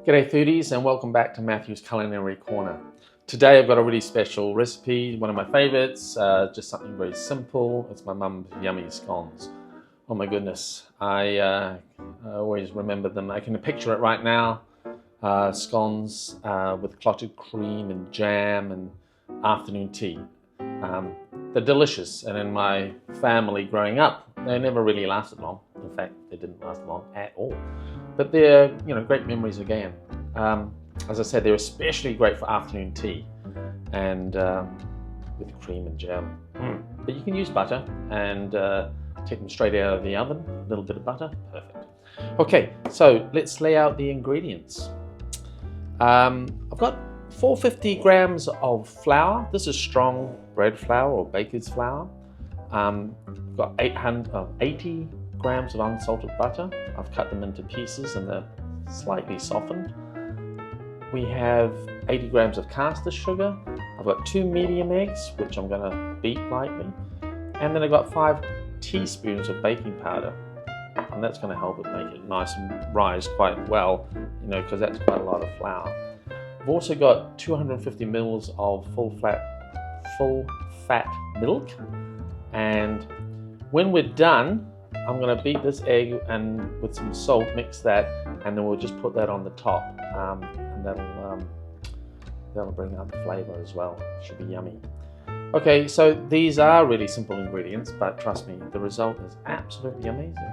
G'day foodies and welcome back to Matthew's Culinary Corner. Today I've got a really special recipe, one of my favorites, just something very simple. It's my mum's yummy scones. Oh my goodness, I always remember them. I can picture it right now. Scones with clotted cream and jam and afternoon tea. They're delicious, and in my family growing up, they never really lasted long. In fact, they didn't last long at all. But they're, great memories again. As I said, they're especially great for afternoon tea and with cream and jam. But you can use butter and take them straight out of the oven. A little bit of butter, perfect. Okay, so let's lay out the ingredients. I've got 450 grams of flour. This is strong bread flour or baker's flour. I've got 80 grams of unsalted butter. I've cut them into pieces and they're slightly softened. We have 80 grams of caster sugar. I've got 2 medium eggs, which I'm going to beat lightly. And then I've got 5 teaspoons of baking powder. And that's going to help it make it nice and rise quite well, because that's quite a lot of flour. I've also got 250 mils of full fat milk. And when we're done, I'm going to beat this egg and with some salt, mix that, and then we'll just put that on the top, and that'll bring out the flavor as well. Should be yummy. Okay, so these are really simple ingredients, but trust me, the result is absolutely amazing.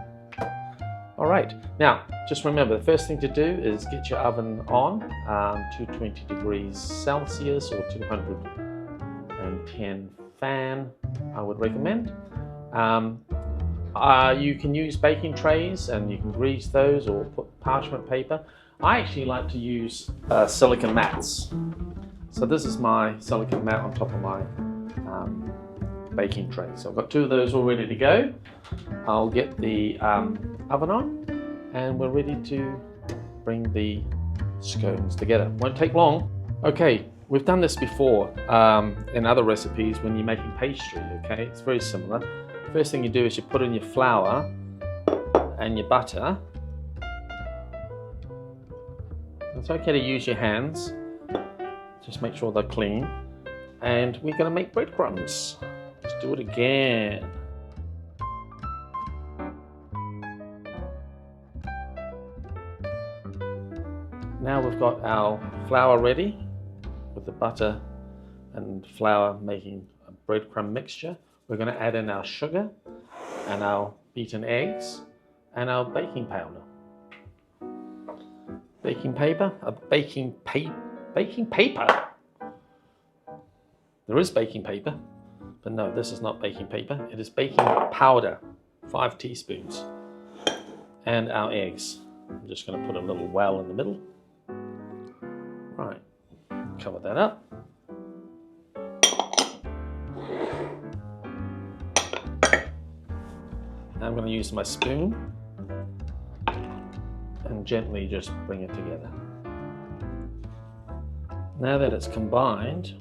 All right, now just remember, the first thing to do is get your oven on 220 degrees Celsius or 210 fan, I would recommend. You can use baking trays and you can grease those or put parchment paper. I actually like to use silicone mats. So this is my silicone mat on top of my baking tray. So I've got 2 of those all ready to go. I'll get the oven on and we're ready to bring the scones together. Won't take long. Okay, we've done this before in other recipes when you're making pastry, okay? It's very similar. First thing you do is you put in your flour and your butter. It's okay to use your hands. Just make sure they're clean. And we're going to make breadcrumbs. Let's do it again. Now we've got our flour ready with the butter and flour making a breadcrumb mixture. We're going to add in our sugar and our beaten eggs and our baking powder. Baking paper? Baking paper? There is baking paper, but no, this is not baking paper. It is baking powder, 5 teaspoons. And our eggs. I'm just going to put a little well in the middle. Right, cover that up. Now I'm going to use my spoon and gently just bring it together. Now that it's combined,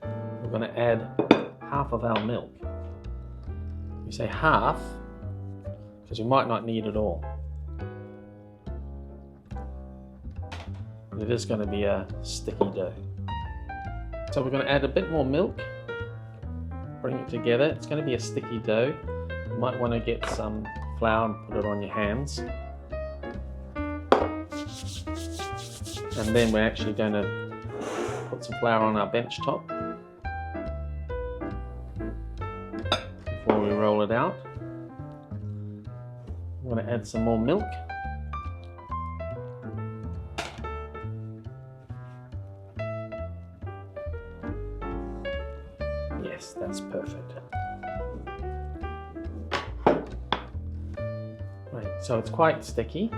we're going to add half of our milk. We say half because we might not need it all. But it is going to be a sticky dough. So we're going to add a bit more milk, bring it together. It's going to be a sticky dough. You might want to get some flour and put it on your hands. And then we're actually going to put some flour on our bench top before we roll it out. I'm going to add some more milk. Yes, that's perfect. Right, so it's quite sticky.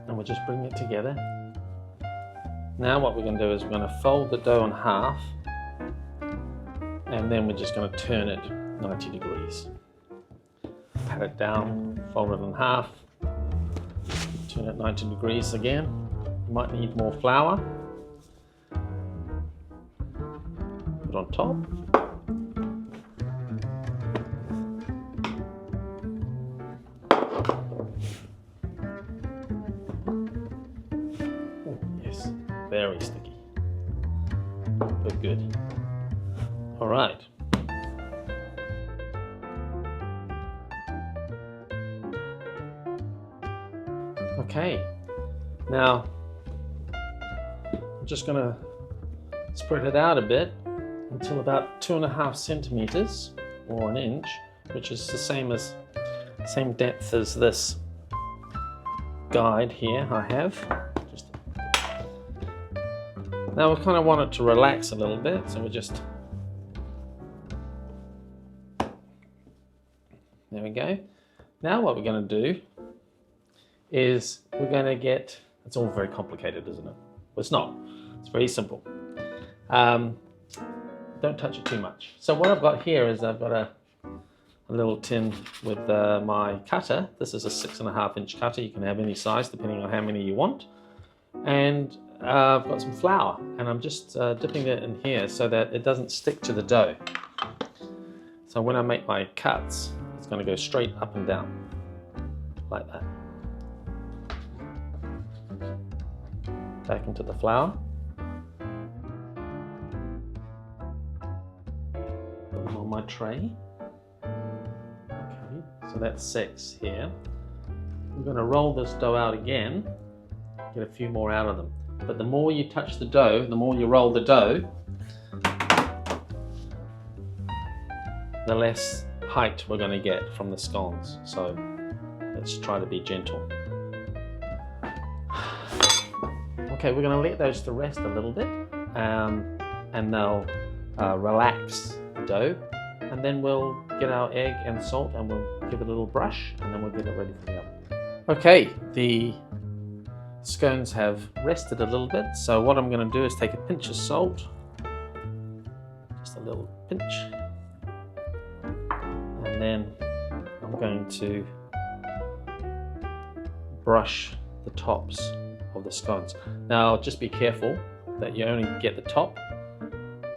And we'll just bring it together. Now what we're going to do is we're going to fold the dough in half and then we're just going to turn it 90 degrees. Pat it down, fold it in half, turn it 90 degrees again. You might need more flour. Put on top. but good. All right. Okay, now I'm just going to spread it out a bit until about 2.5 centimeters or an inch, which is the same depth as this guide here I have. Now we kind of want it to relax a little bit, so we're just, there we go. Now what we're going to do is we're going to get, it's all very complicated, isn't it? Well, it's not, it's very simple. Don't touch it too much. So what I've got here is I've got a little tin with my cutter. This is a 6.5 inch cutter. You can have any size depending on how many you want. And I've got some flour, and I'm just dipping it in here so that it doesn't stick to the dough. So when I make my cuts, it's going to go straight up and down like that. Back into the flour. Put them on my tray. Okay, so that's 6 here. We're going to roll this dough out again, get a few more out of them. But the more you touch the dough, the more you roll the dough, the less height we're going to get from the scones. So let's try to be gentle. Okay, we're going to let those to rest a little bit, and they'll relax the dough, and then we'll get our egg and salt and we'll give it a little brush, and then we'll get it ready for the oven. Okay, the scones have rested a little bit, so what I'm going to do is take a pinch of salt, just a little pinch, and then I'm going to brush the tops of the scones. Now just be careful that you only get the top,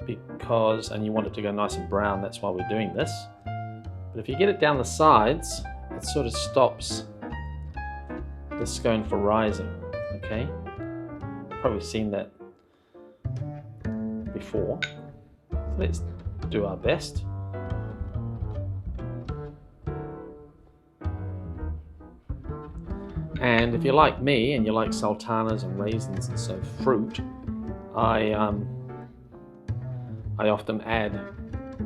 because, and you want it to go nice and brown, that's why we're doing this. But if you get it down the sides, it sort of stops the scone from rising. Okay, probably seen that before. So let's do our best. And if you're like me and you like sultanas and raisins and so fruit, I often add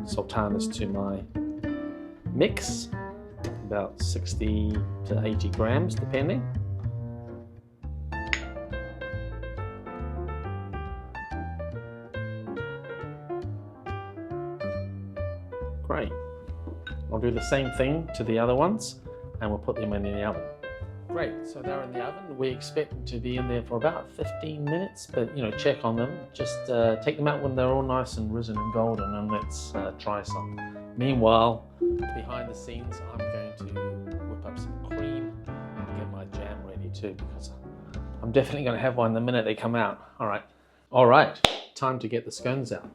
sultanas to my mix, about 60 to 80 grams depending. Great. I'll do the same thing to the other ones, and we'll put them in the oven. Great, so they're in the oven. We expect them to be in there for about 15 minutes, but you know, check on them. Just take them out when they're all nice and risen and golden, and let's try some. Meanwhile, behind the scenes, I'm going to whip up some cream and get my jam ready too, because I'm definitely going to have one the minute they come out. All right, time to get the scones out.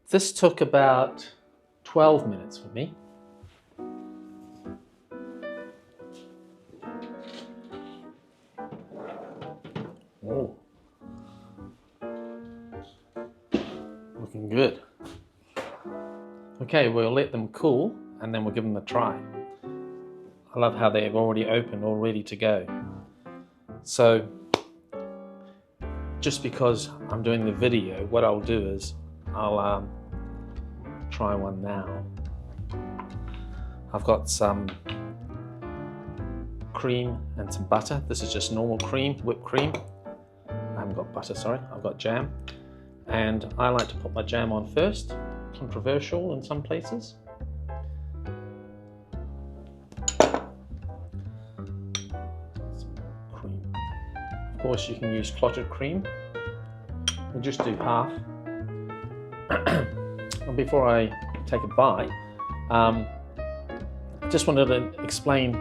This took about 12 minutes for me. Oh, looking good. Okay, we'll let them cool and then we'll give them a try. I love how they've already opened, all ready to go. So, just because I'm doing the video, what I'll do is I'll try one now. I've got some cream and some butter. This is just normal cream, whipped cream. I haven't got butter, sorry, I've got jam. And I like to put my jam on first. Controversial in some places. Some cream. Of course, you can use clotted cream. We'll just do half. And before I take a bite, I just wanted to explain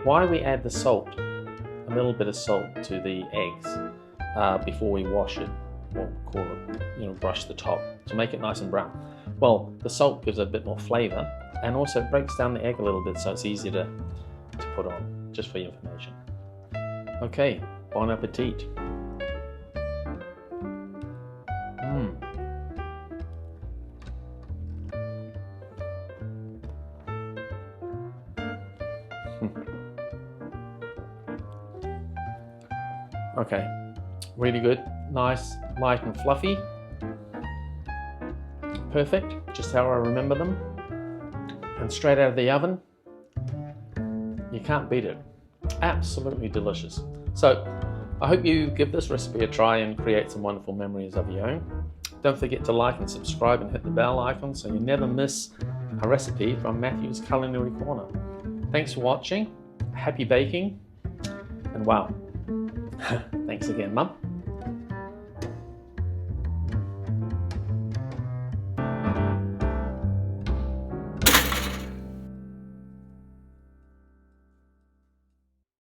why we add the salt, a little bit of salt to the eggs before we wash it, or call it, you know, brush the top to make it nice and brown. Well, the salt gives it a bit more flavor, and also it breaks down the egg a little bit, so it's easier to put on, just for your information. Okay, bon appetit. Okay, really good, nice, light and fluffy. Perfect, just how I remember them. And straight out of the oven, you can't beat it. Absolutely delicious. So I hope you give this recipe a try and create some wonderful memories of your own. Don't forget to like and subscribe and hit the bell icon so you never miss a recipe from Matthew's Culinary Corner. Thanks for watching, happy baking, and wow, thanks again, Mum.